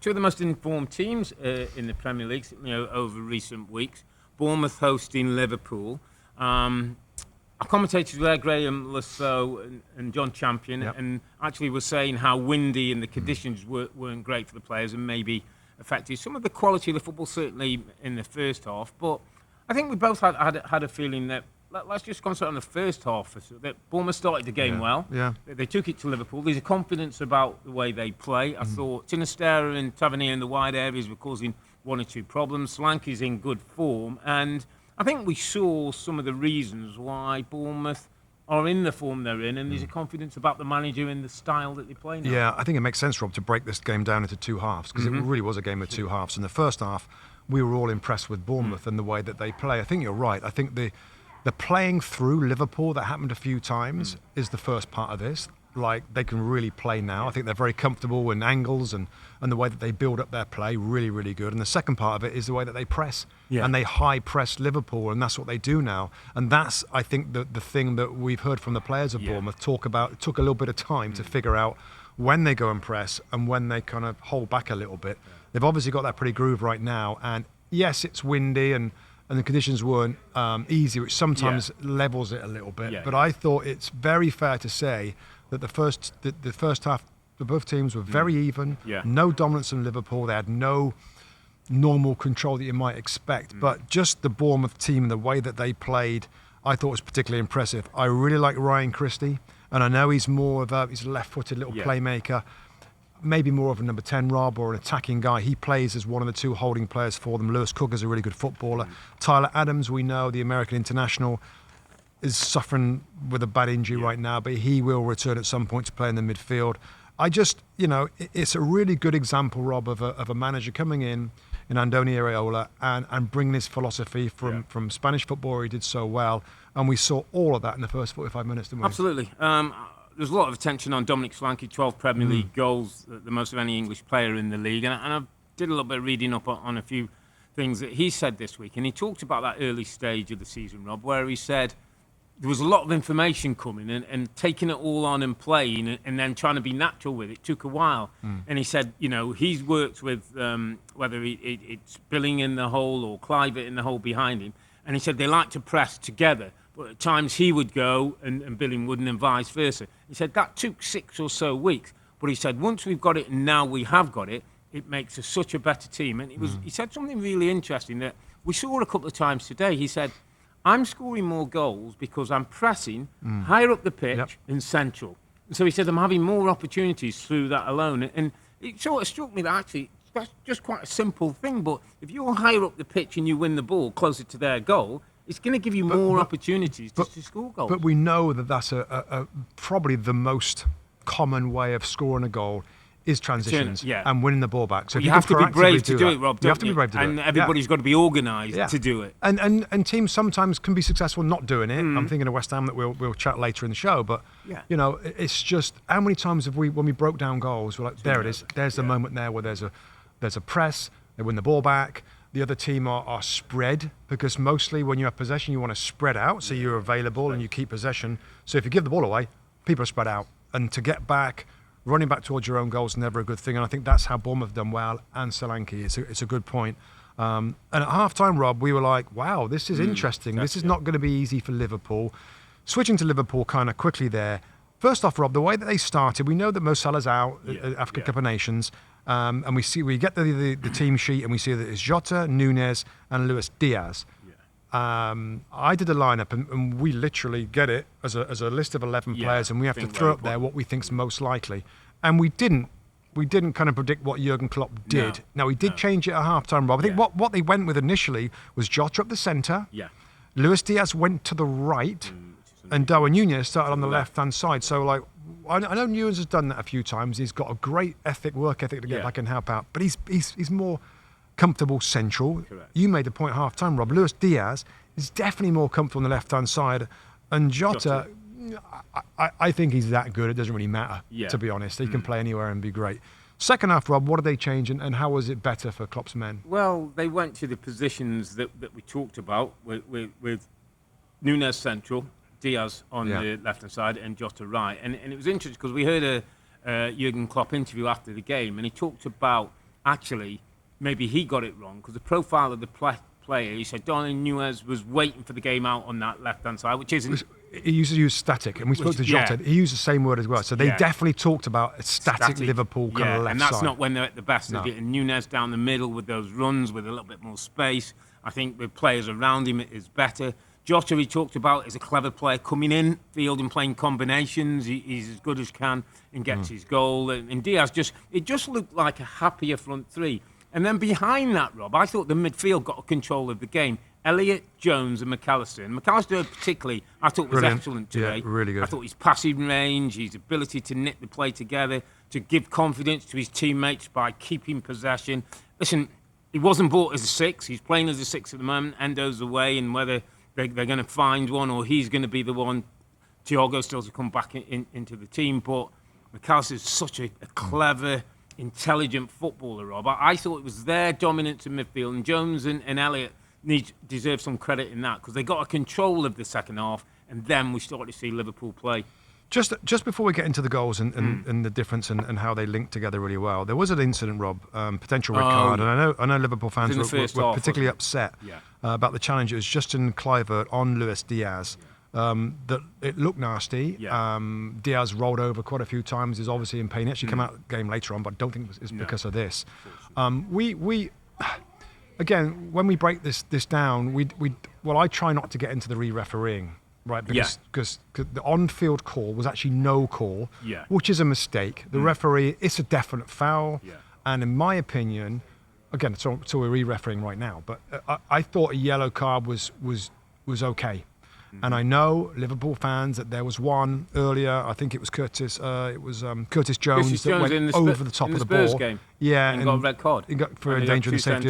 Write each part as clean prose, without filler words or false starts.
Two of the most informed teams in the Premier League, over recent weeks. Bournemouth hosting Liverpool. Our commentators were there, Graham Mustoe and John Champion, and actually were saying how windy and the conditions weren't great for the players and maybe affected some of the quality of the football, certainly in the first half. But I think we both had a feeling that, let's just concentrate on the first half. That Bournemouth started the game well. Yeah. They took it to Liverpool. There's a confidence about the way they play. I thought Sinistera and Tavernier in the wide areas were causing one or two problems. Solanke's in good form. And I think we saw some of the reasons why Bournemouth are in the form they're in, and there's a confidence about the manager and the style that they play now. Yeah, I think it makes sense, Rob, to break this game down into two halves, because it really was a game of two halves. In the first half, we were all impressed with Bournemouth and the way that they play. I think you're right. I think the playing through Liverpool that happened a few times is the first part of this. Like, they can really play now. I think they're very comfortable in angles and the way that they build up their play, really, really good. And the second part of it is the way that they press. Yeah. And they high press Liverpool, and that's what they do now. And that's, I think, the thing that we've heard from the players of Bournemouth talk about. It took a little bit of time to figure out when they go and press and when they kind of hold back a little bit. Yeah. They've obviously got that pretty groove right now. And yes, it's windy and the conditions weren't easy, which sometimes levels it a little bit. Yeah. But I thought it's very fair to say that the first half, both teams were very even. Yeah. No dominance in Liverpool. They had no normal control that you might expect. But just the Bournemouth team, the way that they played, I thought was particularly impressive. I really like Ryan Christie, and I know he's more of he's a left-footed little playmaker, maybe more of a number 10 Rob or an attacking guy. He plays as one of the two holding players for them. Lewis Cook is a really good footballer. Tyler Adams, we know, the American international, is suffering with a bad injury right now, but he will return at some point to play in the midfield. I just, it's a really good example, Rob, of a manager coming in Andoni Earle, and bringing his philosophy from Spanish football where he did so well. And we saw all of that in the first 45 minutes, didn't we? Absolutely. There's a lot of attention on Dominic Solanke, 12 Premier League goals, the most of any English player in the league. And I did a little bit of reading up on a few things that he said this week. And he talked about that early stage of the season, Rob, where he said there was a lot of information coming and taking it all on and playing and then trying to be natural with it took a while. And he said, he's worked with whether it's Billing in the hole or Clivert in the hole behind him. And he said they like to press together, but at times he would go and Billing wouldn't, and vice versa. He said that took 6 or so weeks. But he said once we've got it and now we have got it, it makes us such a better team. And he said something really interesting that we saw a couple of times today. He said, I'm scoring more goals because I'm pressing higher up the pitch and central. And so he said I'm having more opportunities through that alone. And it sort of struck me that actually that's just quite a simple thing. But if you're higher up the pitch and you win the ball closer to their goal, it's going to give you more opportunities to score goals. But we know that that's probably the most common way of scoring a goal is transitions and winning the ball back. So you have to be brave to do it, Rob. You have to be brave to do it. And everybody's got to be organised to do it. And teams sometimes can be successful not doing it. I'm thinking of West Ham that we'll chat later in the show. But it's just how many times have we, when we broke down goals, we're like, there it is. There's the moment there where there's a press. They win the ball back. The other team are spread, because mostly when you have possession, you want to spread out so you're available and you keep possession. So if you give the ball away, people are spread out, and to get back. Running back towards your own goal is never a good thing, and I think that's how Bournemouth have done well, and Solanke. It's a good point. And at half-time, Rob, we were like, wow, this is interesting. This is not going to be easy for Liverpool. Switching to Liverpool kind of quickly there. First off, Rob, the way that they started, we know that Mo Salah's out at African Cup of Nations, and we get the team sheet, and we see that it's Jota, Nunez, and Luis Diaz. I did a lineup, and we literally get it as a list of 11 players, and we have to throw up there what we think's most likely. And we didn't kind of predict what Jurgen Klopp did. Now he did change it at half-time, Rob. I think what they went with initially was Jota up the centre. Luis Diaz went to the right, and Darwin Nunez started on the left-hand side. So like, I know Nunez has done that a few times. He's got a great work ethic to get back and help out, but he's more comfortable central. Correct. You made the point half-time, Rob. Luis Diaz is definitely more comfortable on the left-hand side, and Jota. I think he's that good. It doesn't really matter, to be honest. He can play anywhere and be great. Second half, Rob, what did they change, and how was it better for Klopp's men? Well, they went to the positions that we talked about with Nunez central, Diaz on the left-hand side, and Jota right. And it was interesting because we heard a Jurgen Klopp interview after the game, and he talked about actually, maybe he got it wrong because the profile of the player, he said Darwin Nunez was waiting for the game out on that left-hand side, which isn't... He used to use static, and we spoke to Jota. He used the same word as well. So they definitely talked about a static Liverpool kind of left and that's side. not when they're at the best of it. And Nunez down the middle with those runs with a little bit more space. I think the players around him is better. Jota, he talked about, is a clever player coming in, field and playing combinations. He's as good as can and gets his goal. And Diaz it just looked like a happier front three. And then behind that, Rob, I thought the midfield got control of the game. Elliott, Jones and McAllister. And McAllister particularly, I thought was excellent today. Yeah, really good. I thought his passing range, his ability to knit the play together, to give confidence to his teammates by keeping possession. Listen, he wasn't bought as a 6. He's playing as a 6 at the moment. Endo's away, and whether they're going to find one or he's going to be the one, Diogo still to come back into the team. But McAllister is such a clever, intelligent footballer, Rob. I thought it was their dominance in midfield, and Jones and Elliott deserve some credit in that because they got a control of the second half, and then we started to see Liverpool play. Just before we get into the goals and the difference and how they link together really well, there was an incident, Rob, potential red card, and I know Liverpool fans were particularly upset about the challenge. It was Justin Kluivert on Luis Diaz. That it looked nasty. Diaz rolled over quite a few times. He's obviously in pain. He actually came out of the game later on, but I don't think it's because of this. We again, when we break this down, I try not to get into the re-refereeing, right? Because the on-field call was actually no call, which is a mistake. The referee, it's a definite foul, and in my opinion, again, so we're re-refereeing right now, but I thought a yellow card was okay. And I know Liverpool fans that there was one earlier. I think it was Curtis Jones that went over the top of the ball. Game. Yeah, and got a red card. He got for endangering the safety.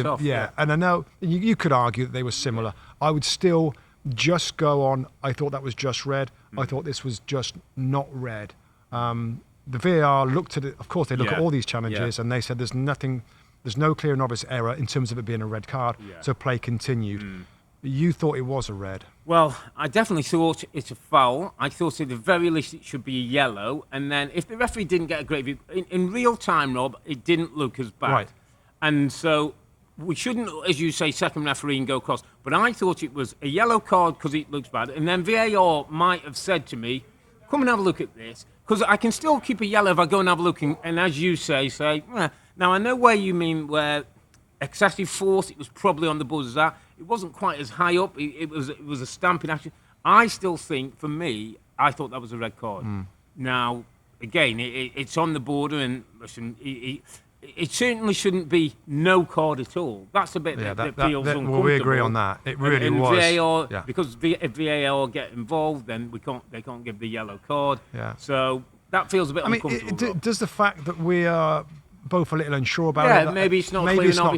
And I know you could argue that they were similar. I would still just go on. I thought that was just red. I thought this was just not red. The VAR looked at it. Of course, they look at all these challenges and they said there's no clear and obvious error in terms of it being a red card. So play continued. You thought it was a red. Well, I definitely thought it's a foul. I thought at the very least it should be a yellow. And then if the referee didn't get a great view, in real time, Rob, it didn't look as bad. Right. And so we shouldn't, as you say, second referee and go across. But I thought it was a yellow card because it looks bad. And then VAR might have said to me, come and have a look at this. Because I can still keep a yellow if I go and have a look. And as you say, now I know where you mean where excessive force, it was probably on the buzzer. It wasn't quite as high up. It was a stamping action. I still think, for me, I thought that was a red card. Now, again, it's on the border, and listen, it certainly shouldn't be no card at all. That's a bit that feels uncomfortable. Well, we agree on that. It really and was. VAR, because if VAR get involved, then they can't give the yellow card. So that feels a bit uncomfortable. Does the fact that we are both a little unsure about it. Maybe it's not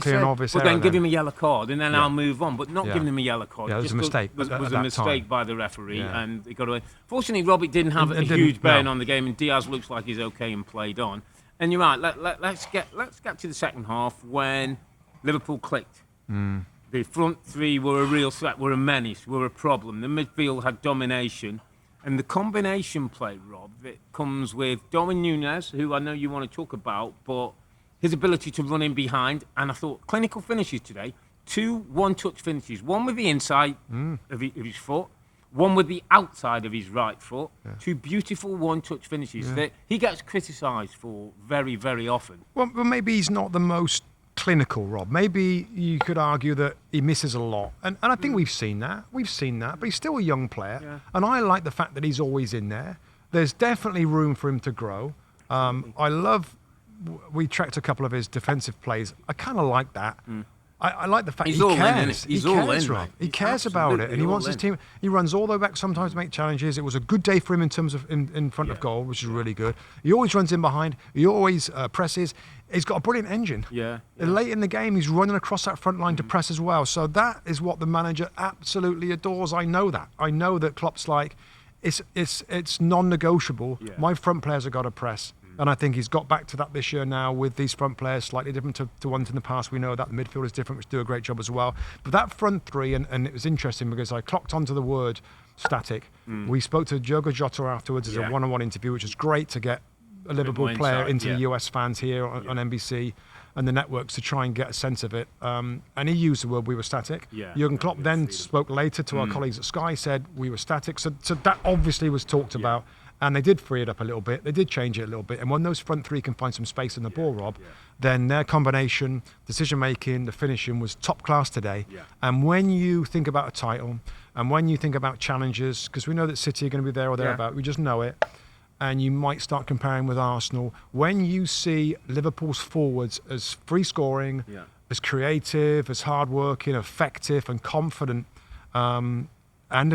clear and obvious. But then give him a yellow card, and then I'll move on. But not giving him a yellow card. Yeah, it was a mistake. Was a mistake by the referee, and it got away. Fortunately, Robbie didn't have a huge bearing on the game, and Diaz looks like he's okay and played on. And you're right. Let's get to the second half when Liverpool clicked. The front three were a real threat, were a menace, were a problem. The midfield had domination. And the combination play, Rob, that comes with Darwin Nunez, who I know you want to talk about, but his ability to run in behind. And I thought clinical finishes today, 2 one-touch finishes, one with the inside of his foot, one with the outside of his right foot, 2 beautiful one-touch finishes that he gets criticised for very, very often. Well, maybe he's not the most clinical, Rob. Maybe you could argue that he misses a lot. And I think we've seen that. But he's still a young player. And I like the fact that he's always in there. There's definitely room for him to grow. We tracked a couple of his defensive plays. I kind of like that. I like the fact he cares. He's all in, Rob. He cares about it, and he wants his team. He runs all the way back sometimes to make challenges. It was a good day for him in terms of in front of goal, which is really good. He always runs in behind. He always presses. He's got a brilliant engine. Late in the game, he's running across that front line to press as well. So that is what the manager absolutely adores. I know that. I know that Klopp's like, it's non-negotiable. My front players have got to press. And I think he's got back to that this year now with these front players, slightly different to ones in the past. We know that the midfield is different, which do a great job as well. But that front three, and it was interesting because I clocked onto the word static. We spoke to Diogo Jota afterwards as a one-on-one interview, which is great to get a Liverpool player into the US fans here on NBC. and the networks to try and get a sense of it. And he used the word "we were static." Yeah, Jurgen Klopp then spoke later to our colleagues at Sky, said we were static. So that obviously was talked about. And they did free it up a little bit. They did change it a little bit. And when those front three can find some space in the ball, Rob, then their combination, decision-making, the finishing was top class today. Yeah. And when you think about a title, and when you think about challenges, because we know that City are going to be there or thereabout, we just know it, and you might start comparing with Arsenal. When you see Liverpool's forwards as free-scoring, as creative, as hard-working, effective and confident, and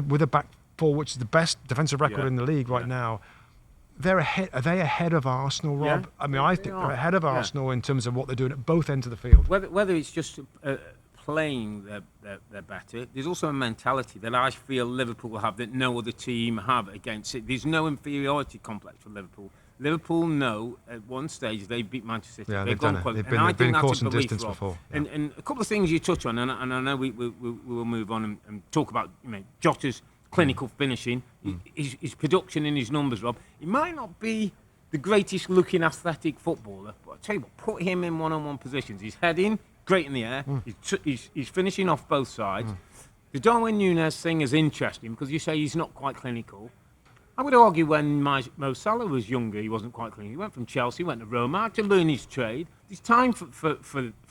with a back four, which is the best defensive record in the league right now, they're ahead. Are they ahead of Arsenal, Rob? Yeah. I mean, I think they're ahead of Arsenal in terms of what they're doing at both ends of the field. Whether it's just playing they're better, there's also a mentality that I feel Liverpool have that no other team have against it. There's no inferiority complex for Liverpool. Liverpool know at one stage they beat Manchester City. Yeah, they've gone done it. They've been course and distance before. Yeah. And a couple of things you touch on, and I know we will move on and talk about Jota's clinical finishing, his production and his numbers, Rob. He might not be the greatest looking athletic footballer, but I tell you what, put him in one-on-one positions. He's heading great in the air. He's finishing off both sides. The Darwin Nunez thing is interesting because you say he's not quite clinical. I would argue when Mo Salah was younger, he wasn't quite clinical. He went from Chelsea, went to Roma, had to learn his trade. There's time for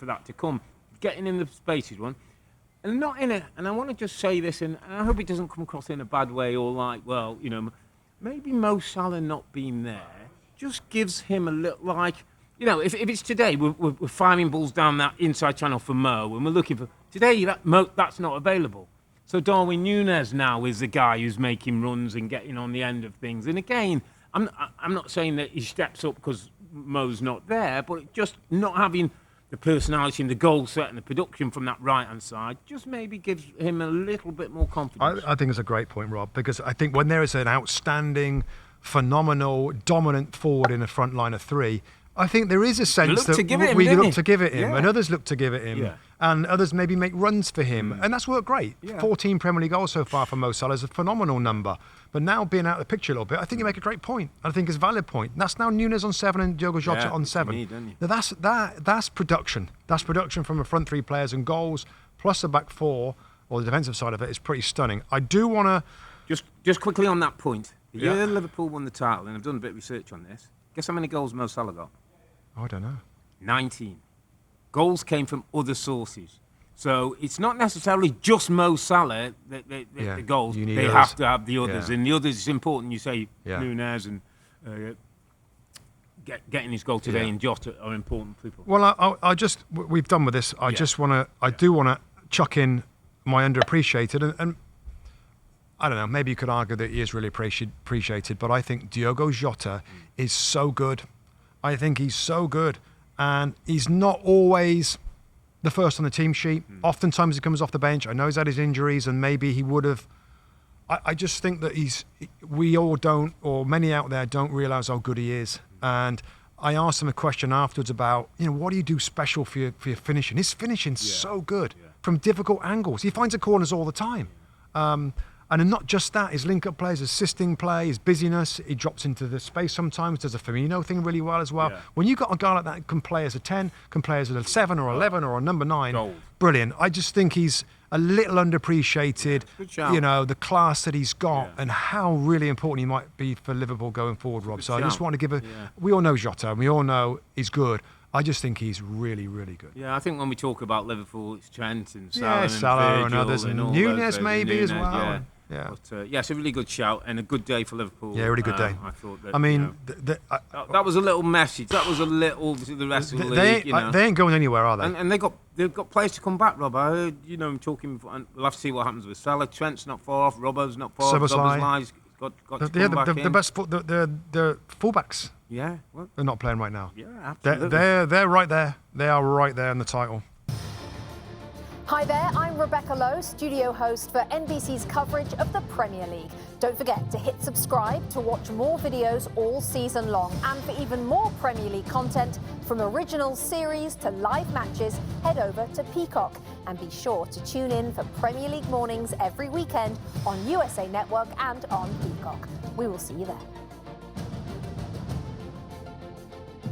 that to come. Getting in the spaces one. And not in it, and I want to just say this, and I hope it doesn't come across in a bad way or like, well, maybe Mo Salah not being there just gives him a little, like, if it's today, we're firing balls down that inside channel for Mo, and we're looking for, today that's not available. So Darwin Nunez now is the guy who's making runs and getting on the end of things. And again, I'm not saying that he steps up because Mo's not there, but just not having the personality and the goal set and the production from that right-hand side just maybe gives him a little bit more confidence. I think it's a great point, Rob, because I think when there is an outstanding, phenomenal, dominant forward in a front line of three, I think there is a sense that we look to give it him, and others look to give it him, and others maybe make runs for him, and that's worked great. 14 Premier League goals so far for Mo Salah is a phenomenal number, but now being out of the picture a little bit, I think you make a great point. I think it's a valid point. That's now Nunez on 7 and Diogo Jota on 7. Now that's production. That's production from the front three players and goals, plus the back four, or the defensive side of it is pretty stunning. I do want to just quickly on that point. The year Liverpool won the title, and I've done a bit of research on this. Guess how many goals Mo Salah got? I don't know. 19. Goals came from other sources. So it's not necessarily just Mo Salah, the goals. They have to have the others. And the others is important. You say Nunez and getting his goal today and Jota are important people. Well, we've done with this. I do want to chuck in my underappreciated. And I don't know, maybe you could argue that he is really appreciated, but I think Diogo Jota is so good. I think he's so good, and he's not always the first on the team sheet. Oftentimes he comes off the bench. I know he's had his injuries, and maybe he would have. I just think that we all don't, or many out there don't realise how good he is. And I asked him a question afterwards about, what do you do special for your finishing? His finishing's so good from difficult angles. He finds the corners all the time. And not just that, his link-up play, his assisting play, his busyness, he drops into the space sometimes, does a Firmino thing really well as well. Yeah. When you've got a guy like that who can play as a 10, can play as a 7 or 11 or a number 9, brilliant. I just think he's a little underappreciated, the class that he's got and how really important he might be for Liverpool going forward, Rob. So I just want to give we all know Jota, and we all know he's good. I just think he's really, really good. Yeah, I think when we talk about Liverpool, it's Trent and Salah and others, and Nunez maybe as well. Yeah. But, it's a really good shout and a good day for Liverpool. Yeah, really good day. I thought that. That was a little message. That was a little to the rest of the league. They ain't going anywhere, are they? And they've got players to come back, Rob. I heard him talking before, and we'll have to see what happens with Salah. Trent's not far off. Robbo's not far off. Szoboszlai's got to come back in. The best the fullbacks. Yeah, well, they're not playing right now. Yeah, absolutely. They're right there. They are right there in the title. Hi there, I'm Rebecca Lowe, studio host for NBC's coverage of the Premier League. Don't forget to hit subscribe to watch more videos all season long. And for even more Premier League content, from original series to live matches, head over to Peacock. And be sure to tune in for Premier League mornings every weekend on USA Network and on Peacock. We will see you there.